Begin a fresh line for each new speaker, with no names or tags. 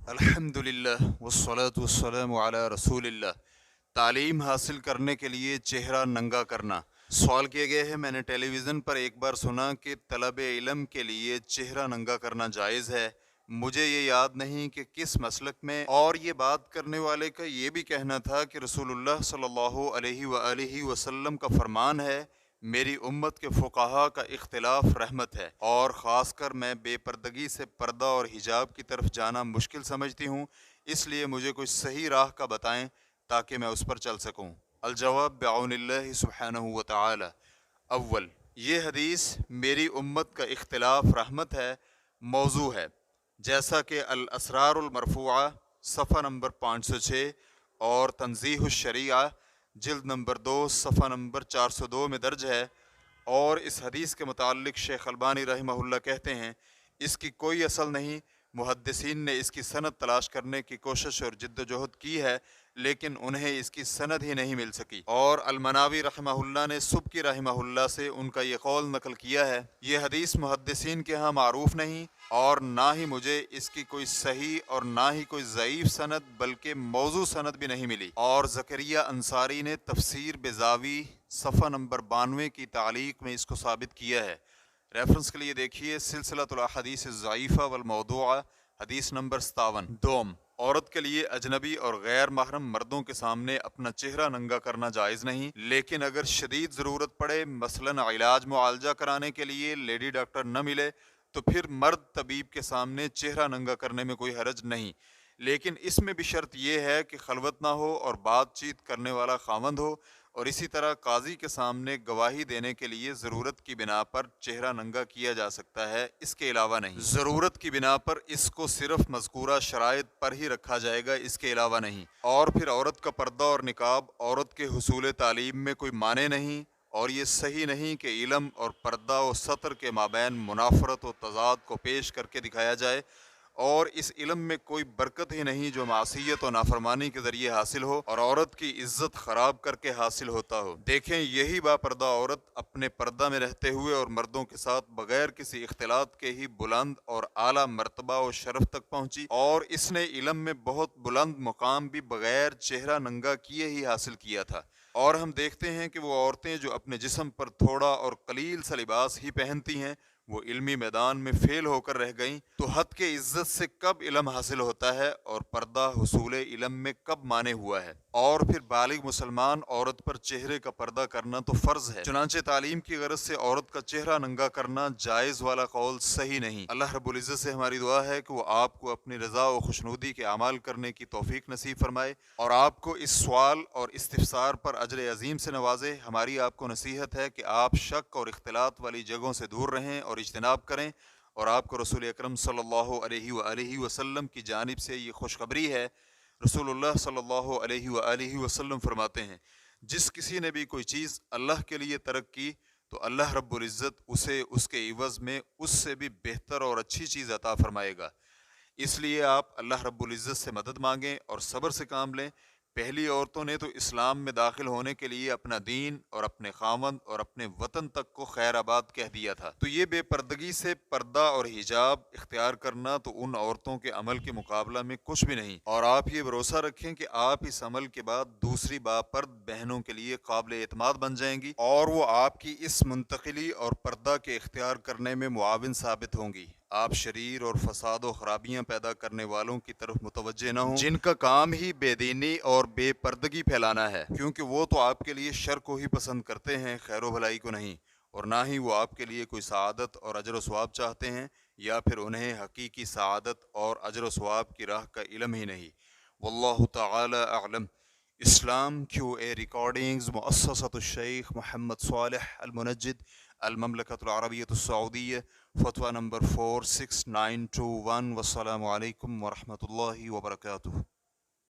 الحمدللہ والصلاة والسلام علی رسول اللہ۔ تعلیم حاصل کرنے کے لیے چہرہ ننگا کرنا۔ سوال کیا گیا ہے، میں نے ٹیلی ویژن پر ایک بار سنا کہ طلب علم کے لیے چہرہ ننگا کرنا جائز ہے۔ مجھے یہ یاد نہیں کہ کس مسلک میں، اور یہ بات کرنے والے کا یہ بھی کہنا تھا کہ رسول اللہ صلی اللہ علیہ وآلہ وسلم کا فرمان ہے، میری امت کے فقہا کا اختلاف رحمت ہے، اور خاص کر میں بے پردگی سے پردہ اور حجاب کی طرف جانا مشکل سمجھتی ہوں، اس لیے مجھے کوئی صحیح راہ کا بتائیں تاکہ میں اس پر چل سکوں۔ الجواب بعون اللہ سبحانہ وتعالی۔ اول، یہ حدیث میری امت کا اختلاف رحمت ہے موضوع ہے، جیسا کہ الاسرار المرفوعہ صفحہ نمبر 506 اور تنزیہ الشریعہ جلد نمبر 2 صفحہ نمبر 402 میں درج ہے، اور اس حدیث کے متعلق شیخ البانی رحمہ اللہ کہتے ہیں اس کی کوئی اصل نہیں، محدثین نے اس کی سند تلاش کرنے کی کوشش اور جد و جہد کی ہے لیکن انہیں اس کی سند ہی نہیں مل سکی، اور المناوی رحمہ اللہ نے سبکی رحمہ اللہ سے ان کا یہ قول نقل کیا ہے، یہ حدیث محدثین کے ہاں معروف نہیں، اور نہ ہی مجھے اس کی کوئی صحیح اور نہ ہی کوئی ضعیف سند بلکہ موضوع سند بھی نہیں ملی۔ اور زکریا انصاری نے تفسیر بیضاوی صفحہ نمبر 92 کی تعلیق میں اس کو ثابت کیا ہے۔ ریفرنس کے لیے دیکھیے سلسلۃ الاحادیث الضعیفہ والموضوعہ حدیث نمبر 57۔ دوم، عورت کے لیے اجنبی اور غیر محرم مردوں کے سامنے اپنا چہرہ ننگا کرنا جائز نہیں، لیکن اگر شدید ضرورت پڑے، مثلا علاج معالجہ کرانے کے لیے لیڈی ڈاکٹر نہ ملے، تو پھر مرد طبیب کے سامنے چہرہ ننگا کرنے میں کوئی حرج نہیں، لیکن اس میں بھی شرط یہ ہے کہ خلوت نہ ہو اور بات چیت کرنے والا خاوند ہو، اور اسی طرح قاضی کے سامنے گواہی دینے کے لیے ضرورت کی بنا پر چہرہ ننگا کیا جا سکتا ہے، اس کے علاوہ نہیں۔ ضرورت کی بنا پر اس کو صرف مذکورہ شرائط پر ہی رکھا جائے گا، اس کے علاوہ نہیں۔ اور پھر عورت کا پردہ اور نقاب عورت کے حصول تعلیم میں کوئی مانع نہیں، اور یہ صحیح نہیں کہ علم اور پردہ و سطر کے مابین منافرت و تضاد کو پیش کر کے دکھایا جائے، اور اس علم میں کوئی برکت ہی نہیں جو معصیت و نافرمانی کے ذریعے حاصل ہو اور عورت کی عزت خراب کر کے حاصل ہوتا ہو۔ دیکھیں، یہی با پردہ عورت اپنے پردہ میں رہتے ہوئے اور مردوں کے ساتھ بغیر کسی اختلاط کے ہی بلند اور اعلیٰ مرتبہ و شرف تک پہنچی، اور اس نے علم میں بہت بلند مقام بھی بغیر چہرہ ننگا کیے ہی حاصل کیا تھا۔ اور ہم دیکھتے ہیں کہ وہ عورتیں جو اپنے جسم پر تھوڑا اور قلیل سا لباس ہی پہنتی ہیں، وہ علمی میدان میں فیل ہو کر رہ گئیں، تو حد کے عزت سے کب علم حاصل ہوتا ہے اور پردہ حصول علم میں کب مانے ہوا ہے؟ اور پھر بالغ مسلمان عورت پر چہرے کا پردہ کرنا تو فرض ہے، چنانچہ تعلیم کی غرض سے عورت کا چہرہ ننگا کرنا جائز والا قول صحیح نہیں۔ اللہ رب العزت سے ہماری دعا ہے کہ وہ آپ کو اپنی رضا و خوشنودی کے اعمال کرنے کی توفیق نصیب فرمائے، اور آپ کو اس سوال اور استفسار پر اجر عظیم سے نوازے۔ ہماری آپ کو نصیحت ہے کہ آپ شک اور اختلاط والی جگہوں سے دور رہیں اور اجتناب کریں، اور آپ کو رسول اکرم صلی اللہ علیہ وآلہ وسلم کی جانب سے یہ خوشخبری ہے۔ رسول اللہ صلی اللہ علیہ وآلہ وسلم فرماتے ہیں، جس کسی نے بھی کوئی چیز اللہ کے لیے ترک کی تو اللہ رب العزت اسے اس کے عوض میں اس سے بھی بہتر اور اچھی چیز عطا فرمائے گا۔ اس لیے آپ اللہ رب العزت سے مدد مانگیں اور صبر سے کام لیں۔ پہلی عورتوں نے تو اسلام میں داخل ہونے کے لیے اپنا دین اور اپنے خاوند اور اپنے وطن تک کو خیر آباد کہہ دیا تھا، تو یہ بے پردگی سے پردہ اور حجاب اختیار کرنا تو ان عورتوں کے عمل کے مقابلہ میں کچھ بھی نہیں، اور آپ یہ بھروسہ رکھیں کہ آپ اس عمل کے بعد دوسری باپرد بہنوں کے لیے قابل اعتماد بن جائیں گی، اور وہ آپ کی اس منتقلی اور پردہ کے اختیار کرنے میں معاون ثابت ہوں گی۔ آپ شریر اور فساد و خرابیاں پیدا کرنے والوں کی طرف متوجہ نہ ہوں، جن کا کام ہی بے دینی اور بے پردگی پھیلانا ہے، کیونکہ وہ تو آپ کے لیے شر کو ہی پسند کرتے ہیں، خیر و بھلائی کو نہیں، اور نہ ہی وہ آپ کے لیے کوئی سعادت اور اجر و ثواب چاہتے ہیں، یا پھر انہیں حقیقی سعادت اور اجر و ثواب کی راہ کا علم ہی نہیں۔ واللہ تعالی اعلم۔ اسلام کیو اے ریکارڈنگز، مؤسسۃ الشیخ محمد صالح المنجد، المملکۃ العربیۃ السعودیہ، فتویٰ نمبر 46921۔ والسلام علیکم ورحمۃ اللہ وبرکاتہ۔